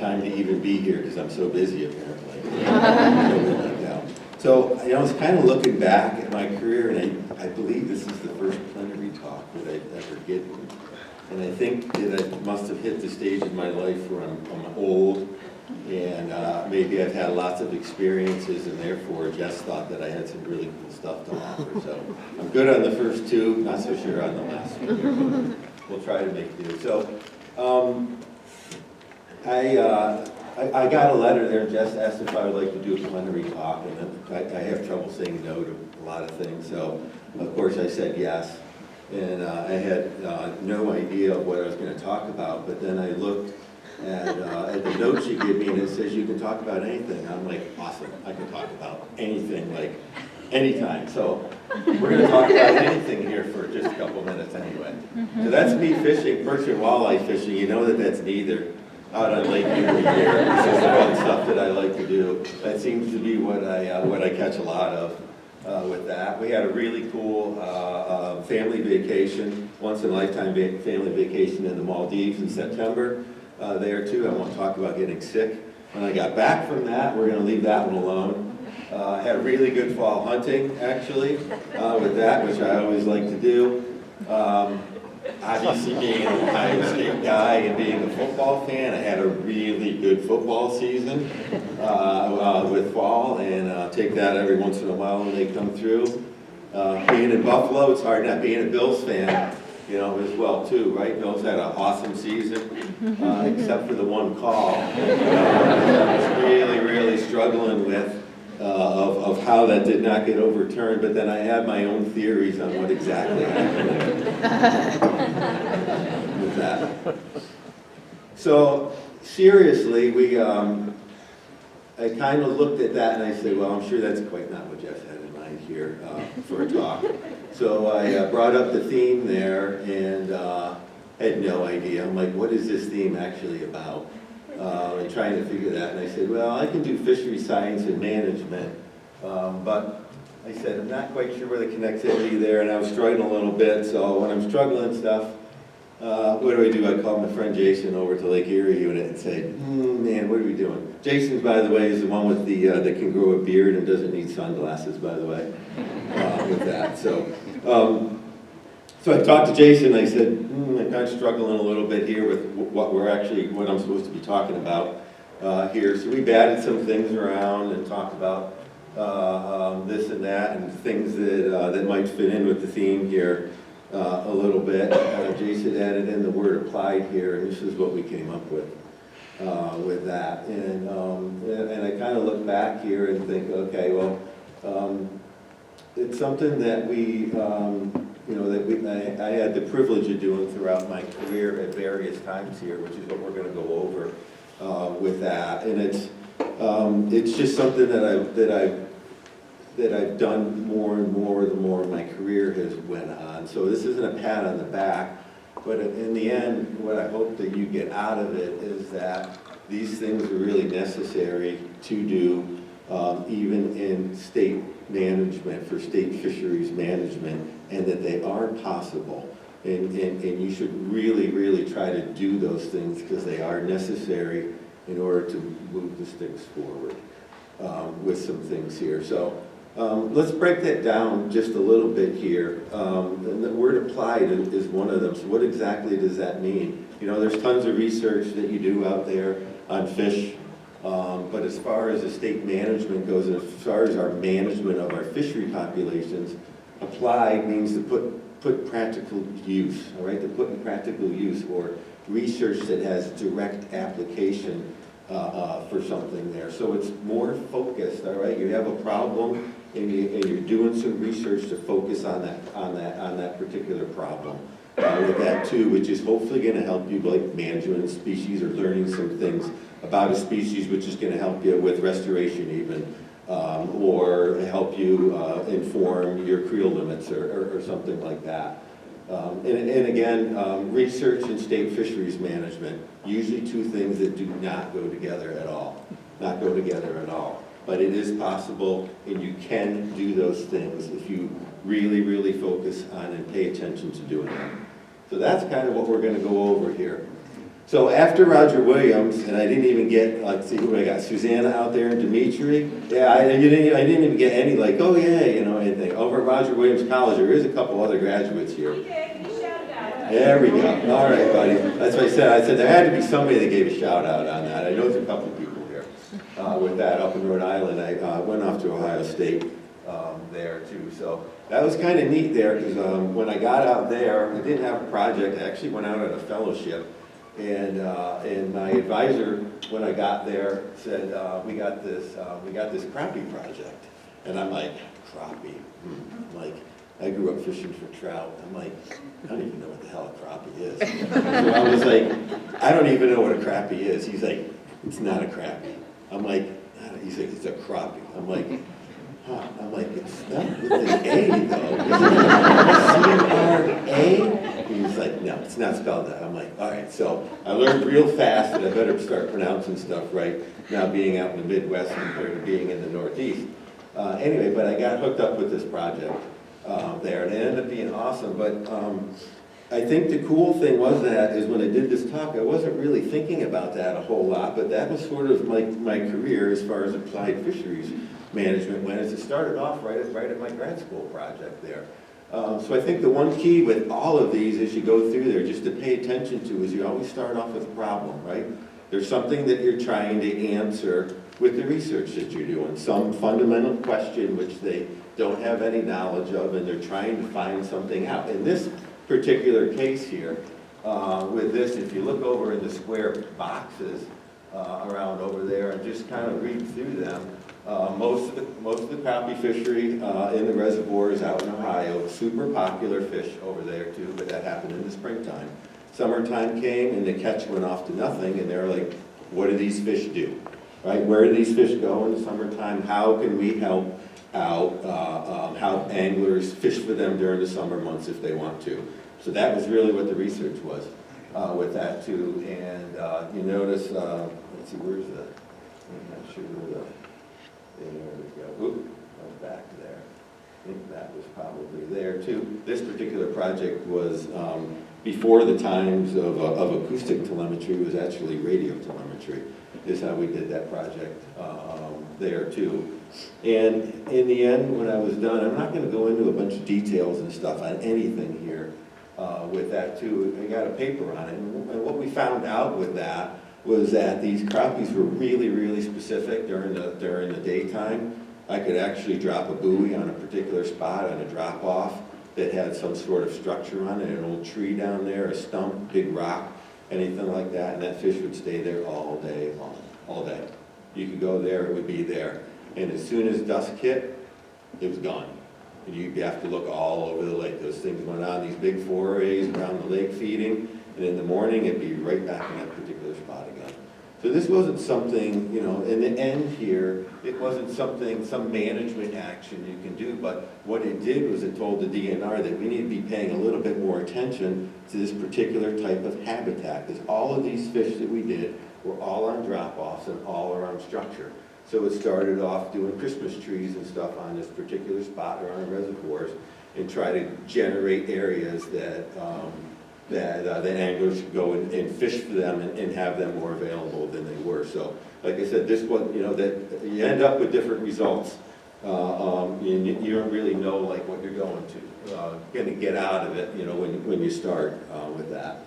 time to even be here because I'm so busy apparently. So, I was kind of looking back at my career, and I believe this is the first plenary talk that I've ever given. And I think that I must have hit the stage in my life where I'm old, and maybe I've had lots of experiences, and therefore Jess thought that I had some really cool stuff to offer. So I'm good on the first two, not so sure on the last one. We'll try to make do. So I got a letter there. Jess asked if I would like to do a plenary talk, and I have trouble saying no to a lot of things. So of course I said yes. And I had no idea of what I was going to talk about, but then I looked at the notes you give me, and it says you can talk about anything. I'm like, awesome, I can talk about anything, like anytime. So we're going to talk about anything here for just a couple minutes anyway. So that's me fishing, perch and walleye fishing. You know that that's neither out on Lake Erie here. This is the fun stuff that I like to do. That seems to be what I catch a lot of. With that, we had a really cool family vacation, once-in-a-lifetime family vacation in the Maldives in September. There too, I won't talk about getting sick. When I got back from that, we're going to leave that one alone. Had really good fall hunting, actually, with that, which I always like to do. Obviously, being an Ohio State guy and being a football fan, I had a really good football season with fall, and take that every once in a while when they come through. Being in Buffalo, it's hard not being a Bills fan, as well too, right? Bills had an awesome season, except for the one call. I was really, really struggling with of how that did not get overturned, but then I had my own theories on what exactly happened with that. So seriously, I kind of looked at that and I said, well, I'm sure that's quite not what Jeff had in mind here for a talk. So I brought up the theme there and had no idea. I'm like, what is this theme actually about? And trying to figure that, and I said, well, I can do fishery science and management, but I said, I'm not quite sure where the connectivity there, and I was struggling a little bit, so when I'm struggling and stuff, what do? I called my friend Jason over to Lake Erie unit and said, man, what are we doing? Jason, by the way, is the one with the that can grow a beard and doesn't need sunglasses, by the way, with that. So I talked to Jason, and I said, I'm kind of struggling a little bit here with what I'm supposed to be talking about here. So we batted some things around and talked about this and that and things that might fit in with the theme here a little bit. Jason added in the word applied here, and this is what we came up with that. And I kind of look back here and think, okay, well, it's something that I had the privilege of doing throughout my career at various times here, which is what we're going to go over with that. And it's just something that I've done more and more the more my career has went on. So this isn't a pat on the back, but in the end, what I hope that you get out of it is that these things are really necessary to do, even in state management, for state fisheries management, and that they are possible. And you should really, really try to do those things because they are necessary in order to move the sticks forward with some things here. So let's break that down just a little bit here. And the word applied is one of them. So what exactly does that mean? There's tons of research that you do out there on fish. But as far as the state management goes, and as far as our management of our fishery populations, applied means to put practical use, all right? To put in practical use, or research that has direct application for something there. So it's more focused, all right? You have a problem, and you're doing some research to focus on that particular problem. With that too, which is hopefully going to help you like management of species or learning some things about a species, which is going to help you with restoration even, or help you inform your creel limits or something like that. And again, research and state fisheries management, usually two things that do not go together at all. Not go together at all. But it is possible, and you can do those things if you really, really focus on and pay attention to doing them. So that's kind of what we're going to go over here. So after Roger Williams, and I didn't even get, like, see who I got, Susanna out there and Dimitri. Yeah, I didn't even get any, like, oh yeah, you know, anything. Over at Roger Williams College, there is a couple other graduates here. There we go. All right, buddy. That's what I said. I said there had to be somebody that gave a shout out on that. I know there's a couple people here with that up in Rhode Island. I went off to Ohio State there too. So that was kind of neat there because when I got out there, I didn't have a project. I actually went out on a fellowship. And my advisor, when I got there, said, we got this crappie project. And I'm like, crappie? Like, I grew up fishing for trout. I'm like, I don't even know what the hell a crappie is. So I was like, I don't even know what a crappie is. He's like, it's not a crappie. I'm like, he's like, it's a crappie. I'm like, huh. I'm like, it's spelled with an A though. C-R-A? He's like, no, it's not spelled that. I'm like, all right. So I learned real fast that I better start pronouncing stuff right now being out in the Midwest compared to being in the Northeast. Anyway, but I got hooked up with this project there, and it ended up being awesome. But I think the cool thing was that is when I did this talk, I wasn't really thinking about that a whole lot, but that was sort of my career as far as applied fisheries management went, as it started off right at my grad school project there. So I think the one key with all of these as you go through there, just to pay attention to, is you always start off with a problem, right? There's something that you're trying to answer with the research that you're doing, some fundamental question which they don't have any knowledge of, and they're trying to find something out. In this particular case here, with this, if you look over in the square boxes around over there and just kind of read through them, most of the crappie fishery in the reservoirs out in Ohio, super popular fish over there too, but that happened in the springtime. Summertime came and the catch went off to nothing, and they're like, what do these fish do? Right? Where do these fish go in the summertime? How can we help out, help anglers fish for them during the summer months if they want to? So that was really what the research was with that too. And you notice, let's see, where's the, I'm not sure where there we go. Oop, I was back there. I think that was probably there too. This particular project was before the times of acoustic telemetry. It was actually radio telemetry. Is how we did that project there too. And in the end, when I was done, I'm not going to go into a bunch of details and stuff on anything here with that too. I got a paper on it, and what we found out with that was that these crappies were really, really specific during the daytime. I could actually drop a buoy on a particular spot on a drop-off that had some sort of structure on it, an old tree down there, a stump, big rock, anything like that, and that fish would stay there all day long, all day. You could go there, it would be there. And as soon as dusk hit, it was gone. And you'd have to look all over the lake. Those things went on, these big forays around the lake feeding, and in the morning, it'd be right back in that particular spot again. So this wasn't something, you know, in the end here, it wasn't something, some management action you can do, but what it did was it told the DNR that we need to be paying a little bit more attention to this particular type of habitat, because all of these fish that we did were all on drop-offs and all are on structure. So it started off doing Christmas trees and stuff on this particular spot or on reservoirs and try to generate areas that the anglers could go and fish for them and have them more available than they were. So, like I said, this one, you know, that you end up with different results. And you don't really know like what you're going to get out of it, you know, when you start with that.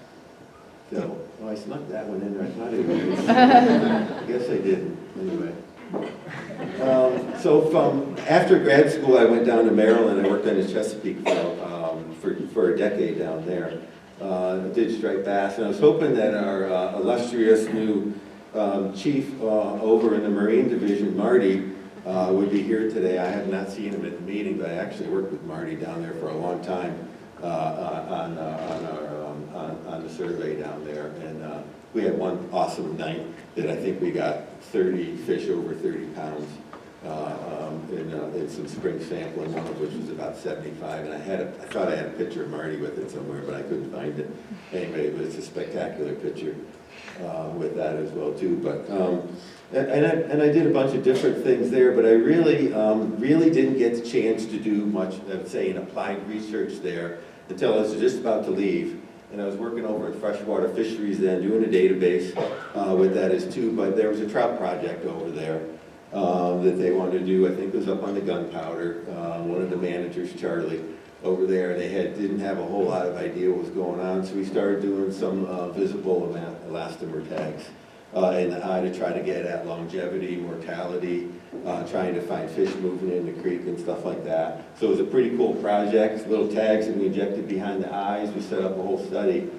So, well, I snuck that one in there. I thought it was. I guess I didn't. Anyway. So from after grad school, I went down to Maryland. I worked on the Chesapeake for a decade down there. Did striped bass, and I was hoping that our illustrious new chief over in the Marine Division, Marty, would be here today. I have not seen him at the meeting, but I actually worked with Marty down there for a long time on the survey down there, and we had one awesome night that I think we got 30 fish over 30 pounds in some spring sampling, one of which was about 75, and I thought I had a picture of Marty with it somewhere, but I couldn't find it. Anyway, it was a spectacular picture with that as well too. But and I did a bunch of different things there, but I really didn't get the chance to do much, let's say, in applied research there until I was just about to leave. and I was working over at Freshwater Fisheries then, doing a database with that as too, but there was a trout project over there that they wanted to do. I think it was up on the Gunpowder. One of the managers, Charlie, over there, they didn't have a whole lot of idea what was going on, so we started doing some visible elastomer tags in the eye to try to get at longevity, mortality, trying to find fish moving in the creek and stuff like that. So it was a pretty cool project, little tags that we injected behind the eyes. We set up a whole study.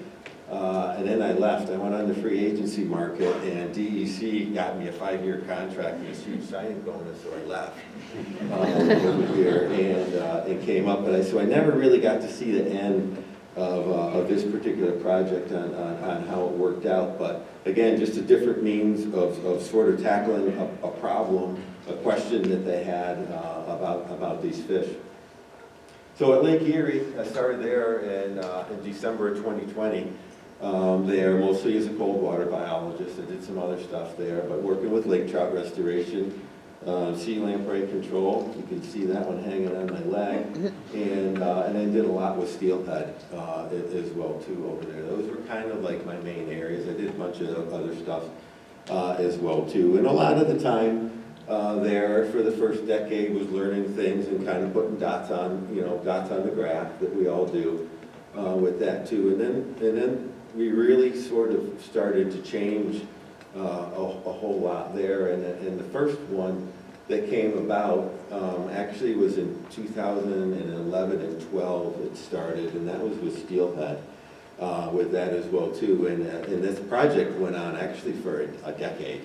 And then I left. I went on the free agency market, and DEC got me a 5-year contract and a huge signing bonus, so I left over here and came up. So I never really got to see the end of this particular project on how it worked out. But again, just a different means of sort of tackling a problem, a question that they had about these fish. So at Lake Erie, I started there in December of 2020. There mostly as a cold water biologist. I did some other stuff there, but working with lake trout restoration, sea lamprey control. You can see that one hanging on my leg, and then did a lot with steelhead as well too over there. Those were kind of like my main areas. I did a bunch of other stuff as well too, and a lot of the time there for the first decade was learning things and kind of putting dots on the graph that we all do with that too, and then we really sort of started to change a whole lot there, and the first one that came about actually was in 2011 and 12 it started, and that was with steelhead with that as well too, and this project went on actually for a decade.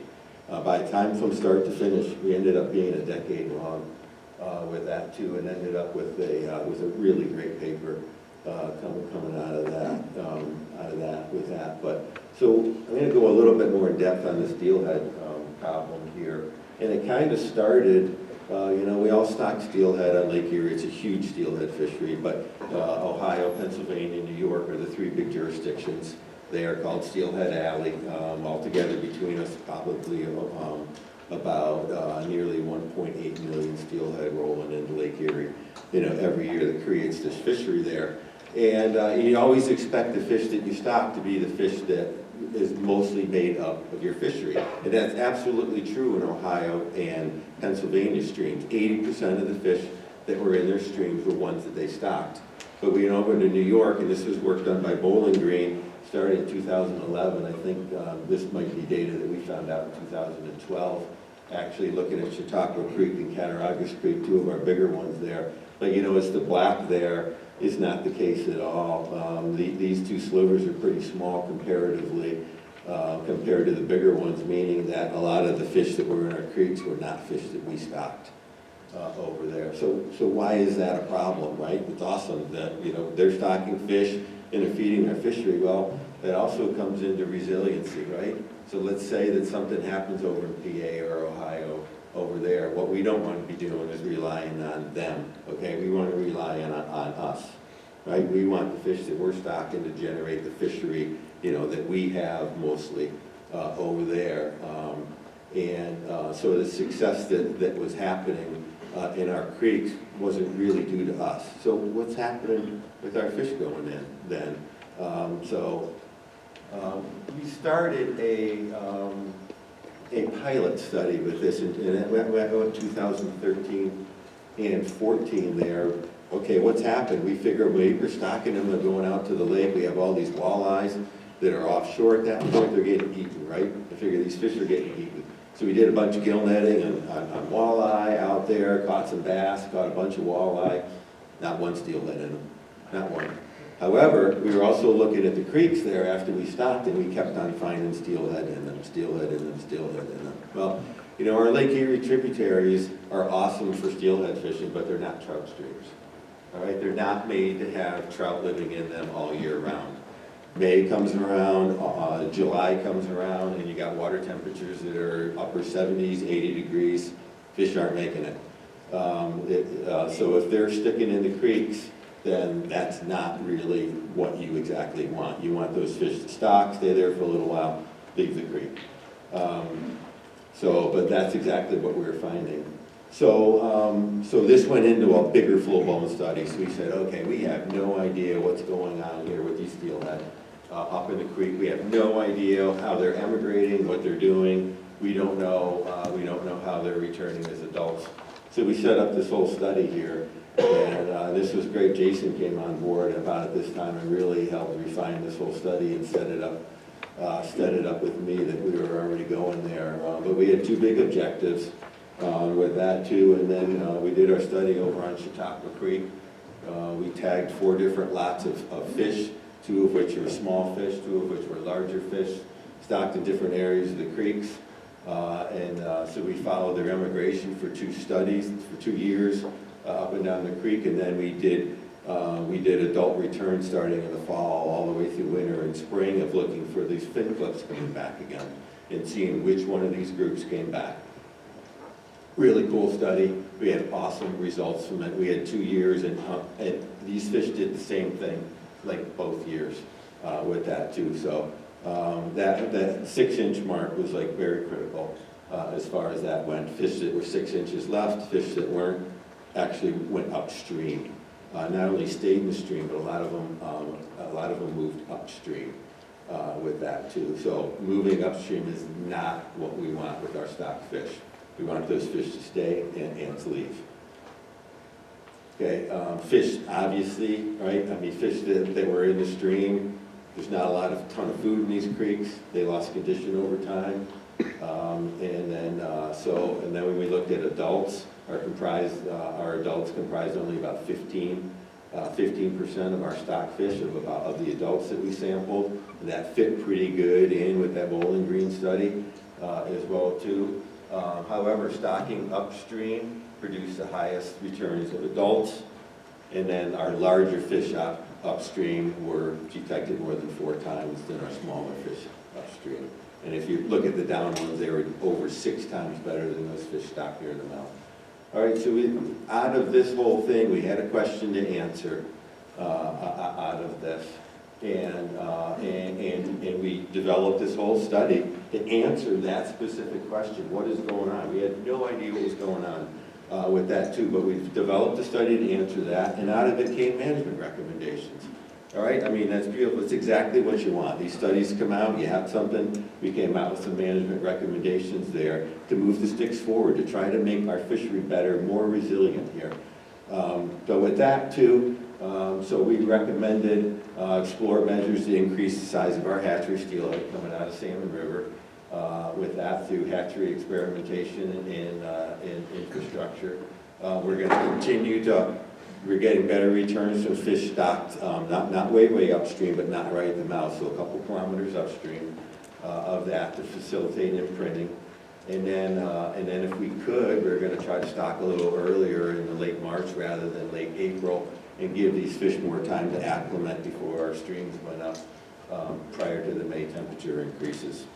By the time from start to finish, we ended up being a decade long with that too, and ended up with a really great paper coming out of that with that. But so I'm going to go a little bit more in depth on the steelhead problem here, and it kind of started. We all stock steelhead on Lake Erie. It's a huge steelhead fishery, but Ohio, Pennsylvania, New York are the 3 big jurisdictions. They are called Steelhead Alley. Altogether between us, probably about nearly 1.8 million steelhead rolling into Lake Erie, every year that creates this fishery there. And you always expect the fish that you stock to be the fish that is mostly made up of your fishery. And that's absolutely true in Ohio and Pennsylvania streams. 80% of the fish that were in their streams were ones that they stocked. But we went over to New York, and this was work done by Bowling Green, started in 2011. I think this might be data that we found out in 2012, actually looking at Chautauqua Creek and Cattaraugus Creek, 2 of our bigger ones there. But it's the black there is not the case at all. These 2 slivers are pretty small comparatively compared to the bigger ones, meaning that a lot of the fish that were in our creeks were not fish that we stocked over there. So why is that a problem, right? It's awesome that they're stocking fish and they're feeding their fishery. Well, that also comes into resiliency, right? So let's say that something happens over in PA or Ohio over there. What we don't want to be doing is relying on them, okay? We want to rely on us, right? We want the fish that we're stocking to generate the fishery, that we have mostly over there. So the success that was happening in our creeks wasn't really due to us. So what's happening with our fish going in then? We started a pilot study with this, and it went in 2013 and 14 there. Okay, what's happened? We figured we're stocking them, they're going out to the lake. We have all these walleyes that are offshore at that point. They're getting eaten, right? I figure these fish are getting eaten. So we did a bunch of gill netting on walleye out there, caught some bass, caught a bunch of walleye. Not one steelhead in them, not one. However, we were also looking at the creeks there after we stopped, and we kept on finding steelhead in them, steelhead in them, steelhead in them. Well, our Lake Erie tributaries are awesome for steelhead fishing, but they're not trout streams. All right, they're not made to have trout living in them all year round. May comes around, July comes around, and you got water temperatures that are upper 70s, 80 degrees. Fish aren't making it. So if they're sticking in the creeks, then that's not really what you exactly want. You want those fish to stock, stay there for a little while, leave the creek. But that's exactly what we're finding So this went into a bigger flow bone study. So we said, okay, we have no idea what's going on here with these steelhead up in the creek. We have no idea how they're emigrating, what they're doing. We don't know how they're returning as adults. So we set up this whole study here, and this was great. Jason came on board about it this time and really helped refine this whole study and set it up with me that we were already going there. But we had two big objectives with that too, and then we did our study over on Chautauqua Creek. We tagged 4 different lots of fish, 2 of which were small fish, 2 of which were larger fish, stocked in different areas of the creeks. So we followed their immigration for 2 studies, for 2 years, up and down the creek, and then we did adult returns starting in the fall all the way through winter and spring of looking for these fin clips coming back again and seeing which one of these groups came back. Really cool study. We had awesome results from it. We had 2 years, and these fish did the same thing, like both years with that too. So that 6-inch mark was like very critical as far as that went. Fish that were 6 inches left, fish that weren't actually went upstream. Not only stayed in the stream, but a lot of them moved upstream with that too. So moving upstream is not what we want with our stock fish. We want those fish to stay and to leave. Okay, fish obviously, right? I mean, fish that were in the stream, there's not a ton of food in these creeks. They lost condition over time. And then when we looked at adults, our adults comprised only about 15% of our stock fish of the adults that we sampled. And that fit pretty good in with that Bowling Green study as well too. However, stocking upstream produced the highest returns of adults, and then our larger fish upstream were detected more than 4 times than our smaller fish upstream. And if you look at the down ones, they were over 6 times better than those fish stocked near the mouth. All right, so out of this whole thing, we had a question to answer out of this. And we developed this whole study to answer that specific question. What is going on? We had no idea what was going on with that too, but we've developed a study to answer that, and out of it came management recommendations. All right, I mean, that's beautiful. It's exactly what you want. These studies come out, you have something. We came out with some management recommendations there to move the sticks forward, to try to make our fishery better, more resilient here. So with that too, so we recommended explore measures to increase the size of our hatchery steelhead coming out of Salmon River with that through hatchery experimentation and infrastructure. We're going to continue we're getting better returns from fish stocked, not way upstream, but not right at the mouth, so a couple kilometers upstream of that to facilitate imprinting. And then if we could, we're going to try to stock a little earlier in the late March rather than late April and give these fish more time to acclimate before our streams went up prior to the May temperature increases.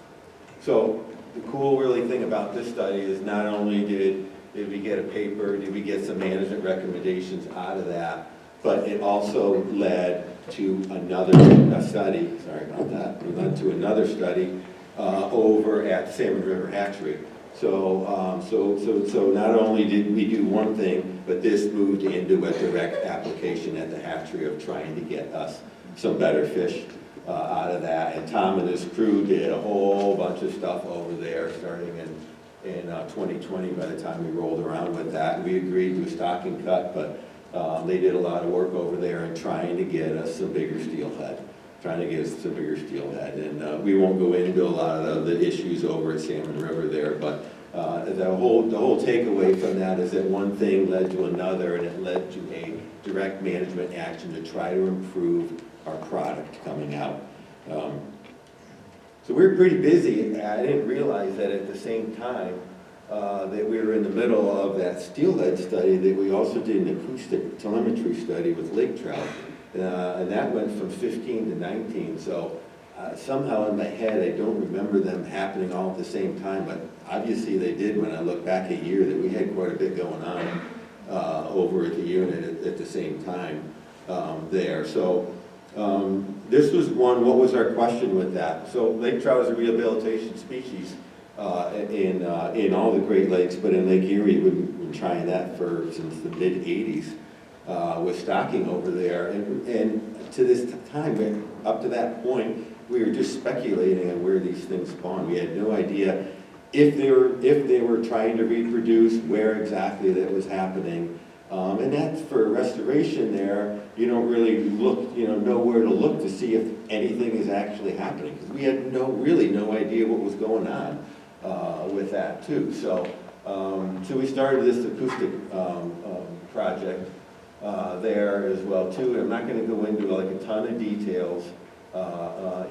So the cool really thing about this study is not only did we get a paper, did we get some management recommendations out of that, but it also led to another study, sorry about that, it led to another study over at Salmon River Hatchery. So not only did we do one thing, but this moved into a direct application at the hatchery of trying to get us some better fish out of that. And Tom and his crew did a whole bunch of stuff over there starting in 2020 by the time we rolled around with that. We agreed to a stocking cut, but they did a lot of work over there in trying to get us some bigger steelhead. And we won't go into a lot of the issues over at Salmon River there, but the whole takeaway from that is that one thing led to another, and it led to a direct management action to try to improve our product coming out. So we were pretty busy. I didn't realize that at the same time that we were in the middle of that steelhead study, that we also did an acoustic telemetry study with lake trout. And that went from 15 to 19. So somehow in my head, I don't remember them happening all at the same time, but obviously they did when I look back a year, that we had quite a bit going on over at the unit at the same time there. So this was one, what was our question with that? So lake trout is a rehabilitation species in all the Great Lakes, but in Lake Erie, been trying that since the mid-'80s with stocking over there. And to this time, up to that point, we were just speculating on where these things spawn. We had no idea if they were trying to reproduce, where exactly that was happening. And that's for restoration there, you don't really look, know where to look to see if anything is actually happening. Because we had really no idea what was going on with that too. So we started this acoustic project there as well too. I'm not going to go into like a ton of details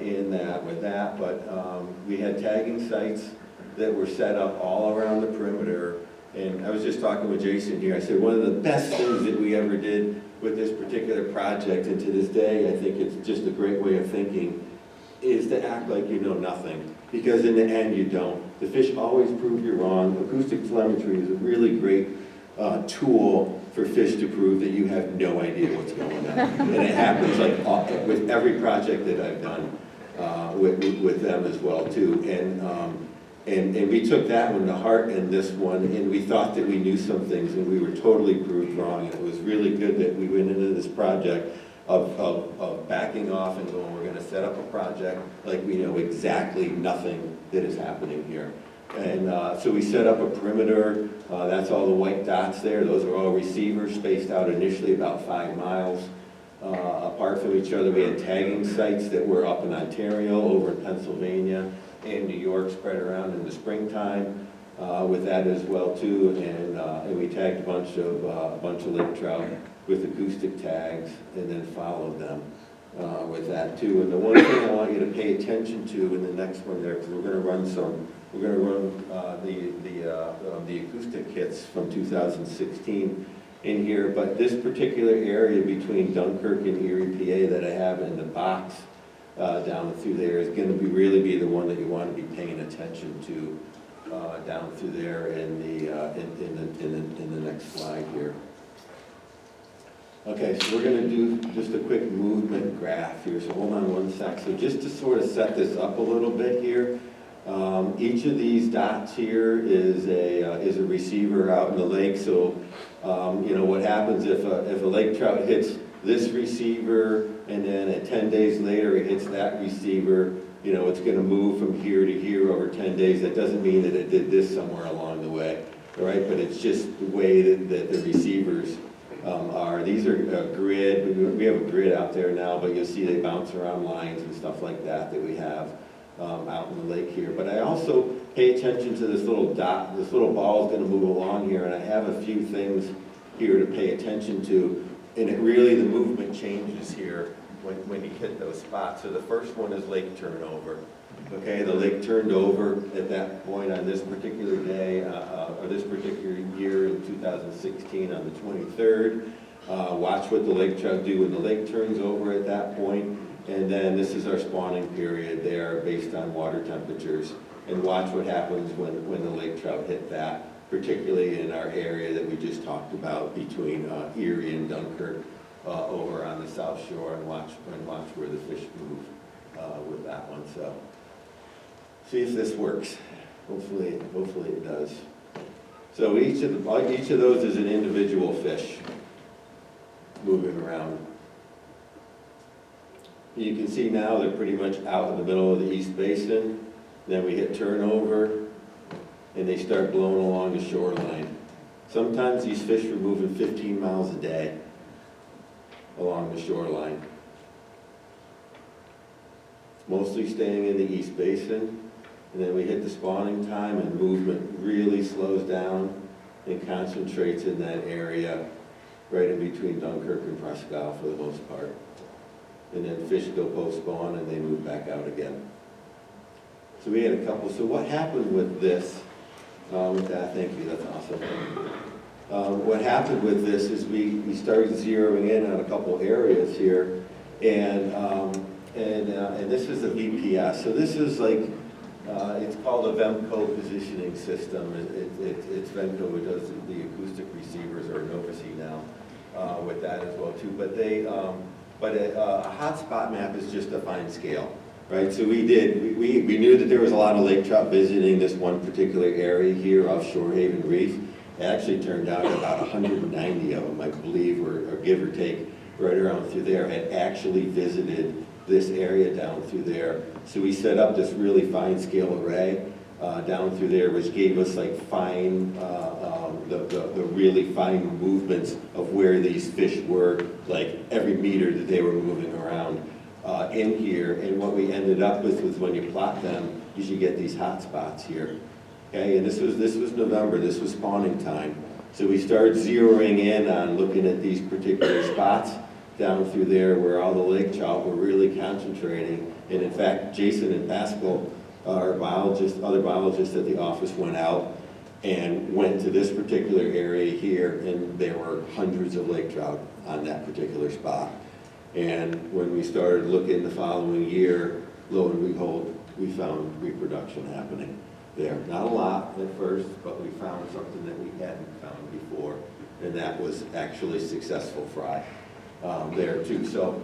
in that with that, but we had tagging sites that were set up all around the perimeter. And I was just talking with Jason here. I said one of the best things that we ever did with this particular project, and to this day I think it's just a great way of thinking, is to act like you know nothing. Because in the end you don't. The fish always prove you wrong. Acoustic telemetry is a really great tool for fish to prove that you have no idea what's going on. And it happens like with every project that I've done with them as well too. And we took that one to heart and this one, and we thought that we knew some things, and we were totally proved wrong. And it was really good that we went into this project of backing off and going, we're going to set up a project like we know exactly nothing that is happening here. And so we set up a perimeter. That's all the white dots there. Those are all receivers spaced out initially about 5 miles apart from each other. We had tagging sites that were up in Ontario, over in Pennsylvania, and New York, spread around in the springtime with that as well too. And we tagged a bunch of lake trout with acoustic tags, and then followed them with that too. And the one thing I want you to pay attention to in the next one there, because we're going to run the acoustic kits from 2016 in here, but this particular area between Dunkirk and Erie, PA that I have in the box down through there is going to really be the one that you want to be paying attention to down through there in the next slide here. Okay, so we're going to do just a quick movement graph here, so hold on one sec. So just to sort of set this up a little bit here, each of these dots here is a receiver out in the lake. So what happens if a lake trout hits this receiver, and then at 10 days later it hits that receiver, it's going to move from here to here over 10 days. That doesn't mean that it did this somewhere along the way, all right? But it's just the way that the receivers are. These are a grid. We have a grid out there now, but you'll see they bounce around lines and stuff like that we have out in the lake here. But I also pay attention to this little dot. This little ball is going to move along here, and I have a few things here to pay attention to. And the movement changes here when you hit those spots. So the first one is lake turnover. Okay, the lake turned over at that point on this particular day, or this particular year in 2016 on the 23rd. Watch what the lake trout do when the lake turns over at that point. And then this is our spawning period there based on water temperatures. And watch what happens when the lake trout hit that, particularly in our area that we just talked about between Erie and Dunkirk over on the South Shore, and watch where the fish move with that one. So see if this works. Hopefully it does. So each of those is an individual fish moving around. You can see now they're pretty much out in the middle of the East Basin. Then we hit turnover, and they start blowing along the shoreline. Sometimes these fish are moving 15 miles a day along the shoreline. Mostly staying in the East Basin. And then we hit the spawning time, and movement really slows down and concentrates in that area right in between Dunkirk and Presque Isle for the most part. And then fish go post-spawn and they move back out again. So we had a couple. So what happened with this, with that, thank you, that's awesome. What happened with this is we started zeroing in on a couple areas here, and this is a VPS. So this is like, it's called a VEMCO positioning system. It's VEMCO who does the acoustic receivers, or Novasi now, with that as well too. But a hotspot map is just a fine scale, right? So we knew that there was a lot of lake trout visiting this one particular area here off Shorehaven Reef, It actually turned out about 190 of them, I believe, or give or take, right around through there, had actually visited this area down through there. So we set up this really fine scale array down through there, which gave us like fine, the really fine movements of where these fish were, like every meter that they were moving around in here. And what we ended up with was when you plot them, you should get these hot spots here. Okay, and this was November, this was spawning time. So we started zeroing in on looking at these particular spots down through there where all the lake trout were really concentrating. And in fact, Jason and Pascal, our other biologists at the office, went out and went to this particular area here, and there were hundreds of lake trout on that particular spot. And when we started looking the following year, lo and behold, we found reproduction happening there. Not a lot at first, but we found something that we hadn't found before, and that was actually successful fry there too. So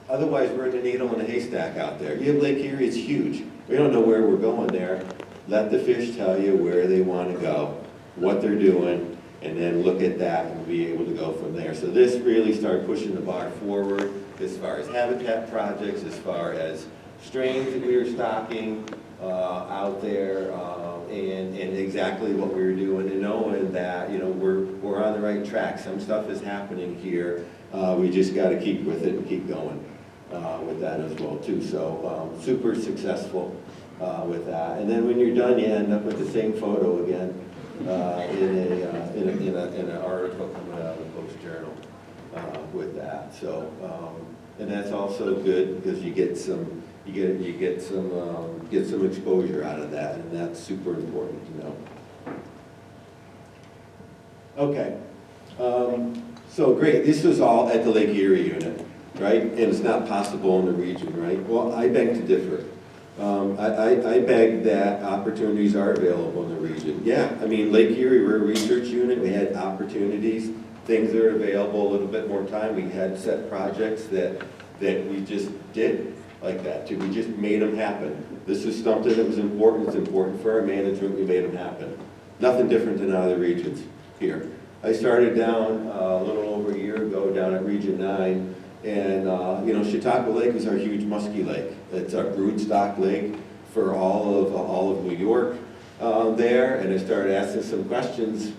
otherwise, we're in a needle in a haystack out there. You have Lake Erie, it's huge. We don't know where we're going there. Let the fish tell you where they want to go, what they're doing, and then look at that and be able to go from there. So this really started pushing the bar forward as far as habitat projects, as far as strains that we were stocking out there, and exactly what we were doing, and knowing that, you know, we're on the right track. Some stuff is happening here. We just got to keep with it and keep going with that as well too. So super successful with that. And then when you're done, you end up with the same photo again in an article coming out of the Post Journal with that. So and that's also good because you get some exposure out of that, and that's super important to know. Okay, so great. This was all at the Lake Erie unit, right? And it's not possible in the region, right? Well, I beg to differ. I beg that opportunities are available in the region. Yeah, I mean, Lake Erie, we're a research unit. We had opportunities, things that are available, a little bit more time. We had set projects that we just did like that too. We just made them happen. This is something that was important. It's important for our management. We made them happen. Nothing different than other regions here. I started down a little over a year ago down at Region 9, and you know, Chautauqua Lake is our huge muskie lake. It's our broodstock lake for all of New York there, and I started asking some questions.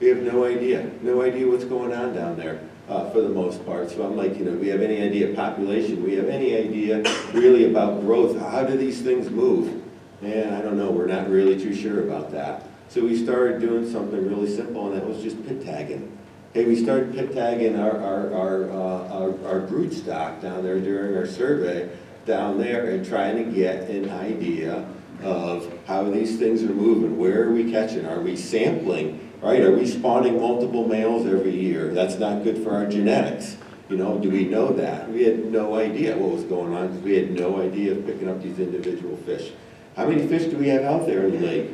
We have no idea what's going on down there for the most part. So I'm like, you know, do we have any idea of population? Do we have any idea really about growth? How do these things move? And I don't know, we're not really too sure about that. So we started doing something really simple, and that was just pit tagging. Okay, we started pit tagging our brood stock down there during our survey down there, and trying to get an idea of how these things are moving. Where are we catching? Are we sampling? Right? Are we spawning multiple males every year? That's not good for our genetics. You know, do we know that? We had no idea what was going on because we had no idea of picking up these individual fish. How many fish do we have out there in the lake?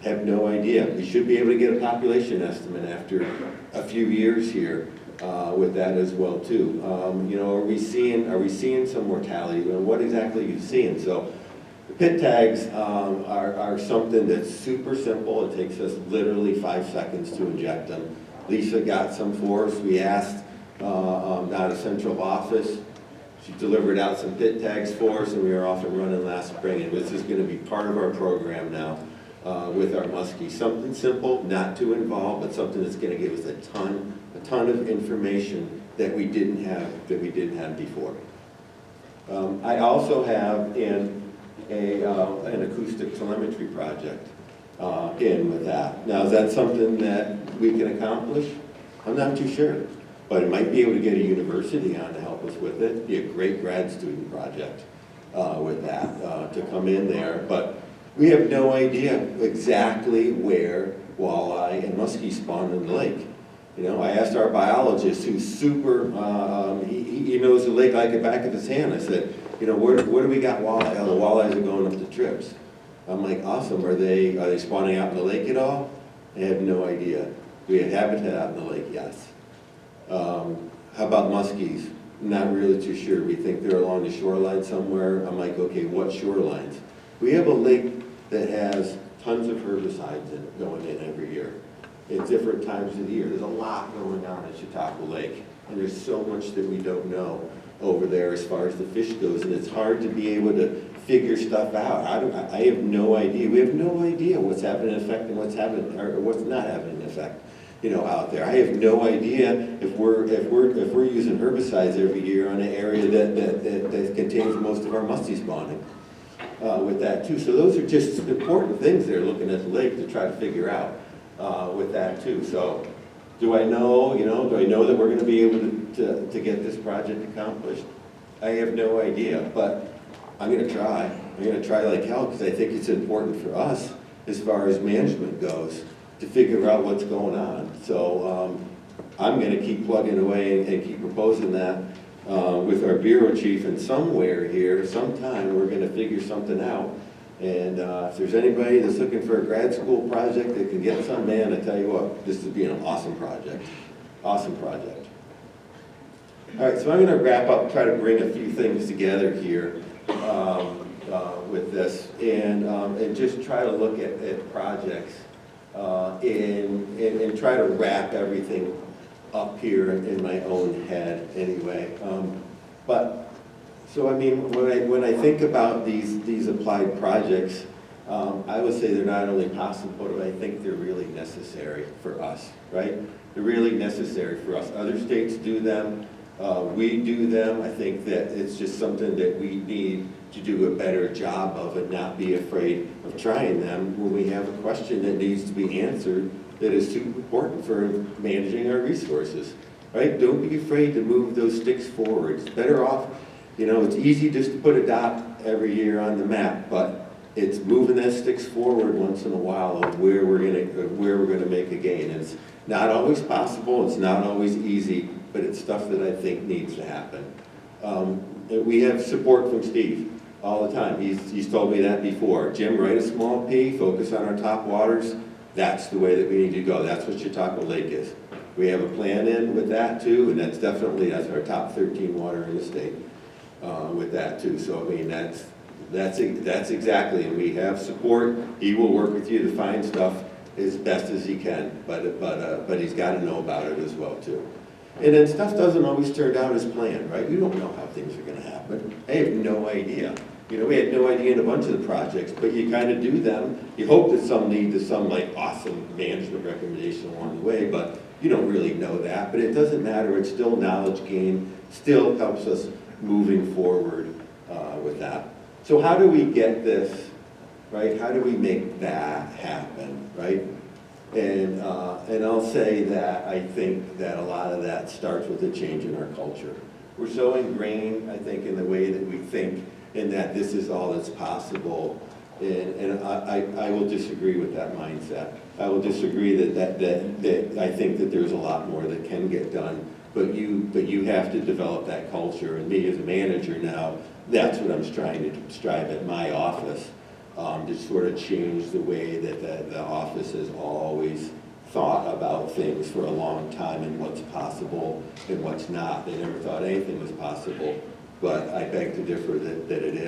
Have no idea. We should be able to get a population estimate after a few years here with that as well too. You know, are we seeing some mortality? You know, what exactly are you seeing? So the pit tags are something that's super simple. It takes us literally 5 seconds to inject them. Lisa got some for us. We asked out of central office. She delivered out some pit tags for us, and we were off and running last spring. And this is going to be part of our program now with our muskies. Something simple, not too involved, but something that's going to give us a ton of information that we didn't have before. I also have an acoustic telemetry project in with that. Now, is that something that we can accomplish? I'm not too sure, but it might be able to get a university on to help us with it. It'd be a great grad student project with that to come in there. But we have no idea exactly where walleye and muskie spawn in the lake. You know, I asked our biologist, who's super, he knows the lake like the back of his hand. I said, you know, where do we got walleye? Oh, the walleyes are going up the trips. I'm like, awesome. Are they spawning out in the lake at all? I have no idea. Do we have habitat out in the lake? Yes. How about muskies? Not really too sure. We think they're along the shoreline somewhere. I'm like, okay, what shorelines? We have a lake that has tons of herbicides in it going in every year. at different times of the year. There's a lot going on at Chautauqua Lake, and there's so much that we don't know over there as far as the fish goes, and it's hard to be able to figure stuff out. I have no idea. We have no idea what's having an effect and what's having, or what's not having an effect, you know, out there. I have no idea if we're using herbicides every year on an area that contains most of our muskie spawning with that too. So those are just important things they're looking at the lake to try to figure out with that too. So do I know, do I know that we're going to be able to get this project accomplished? I have no idea, but I'm going to try. I'm going to try like hell because I think it's important for us as far as management goes to figure out what's going on. So I'm going to keep plugging away and keep proposing that with our bureau chief, and somewhere here, sometime, we're going to figure something out. And if there's anybody that's looking for a grad school project that can get some, man, I tell you what, this would be an awesome project. Awesome project. All right, so I'm going to wrap up, try to bring a few things together here with this, and just try to look at projects and try to wrap everything up here in my own head anyway. So I mean, when I think about these applied projects, I would say they're not only possible, but I think they're really necessary for us, right? They're really necessary for us. Other states do them, we do them. I think that it's just something that we need to do a better job of and not be afraid of trying them when we have a question that needs to be answered that is too important for managing our resources, right? Don't be afraid to move those sticks forward. It's better off, it's easy just to put a dot every year on the map, but it's moving that sticks forward once in a while of where we're gonna make a gain. And it's not always possible, it's not always easy, but it's stuff that I think needs to happen. We have support from Steve all the time. He's told me that before. Jim, write a small P, focus on our top waters. That's the way that we need to go. That's what Chautauqua Lake is. We have a plan in with that too, and that's our top 13 water in the state with that too. So I mean, that's exactly, and we have support. He will work with you to find stuff as best as he can, but he's got to know about it as well too. And then stuff doesn't always turn out as planned, right? You don't know how things are going to happen. I have no idea. We had no idea in a bunch of the projects, but you kind of do them. You hope that some lead to some like awesome management recommendation along the way, but you don't really know that. But it doesn't matter. It's still knowledge gain, still helps us moving forward with that. So how do we get this, right? How do we make that happen, right? And I'll say that I think that a lot of that starts with a change in our culture. We're so ingrained, I think, in the way that we think, and that this is all that's possible. And I will disagree with that mindset. I will disagree that I think that there's a lot more that can get done, but you have to develop that culture. And me as a manager now, that's what I'm trying to strive at my office, to sort of change the way that the office has always thought about things for a long time and what's possible and what's not. They never thought anything was possible, but I beg to differ that it is.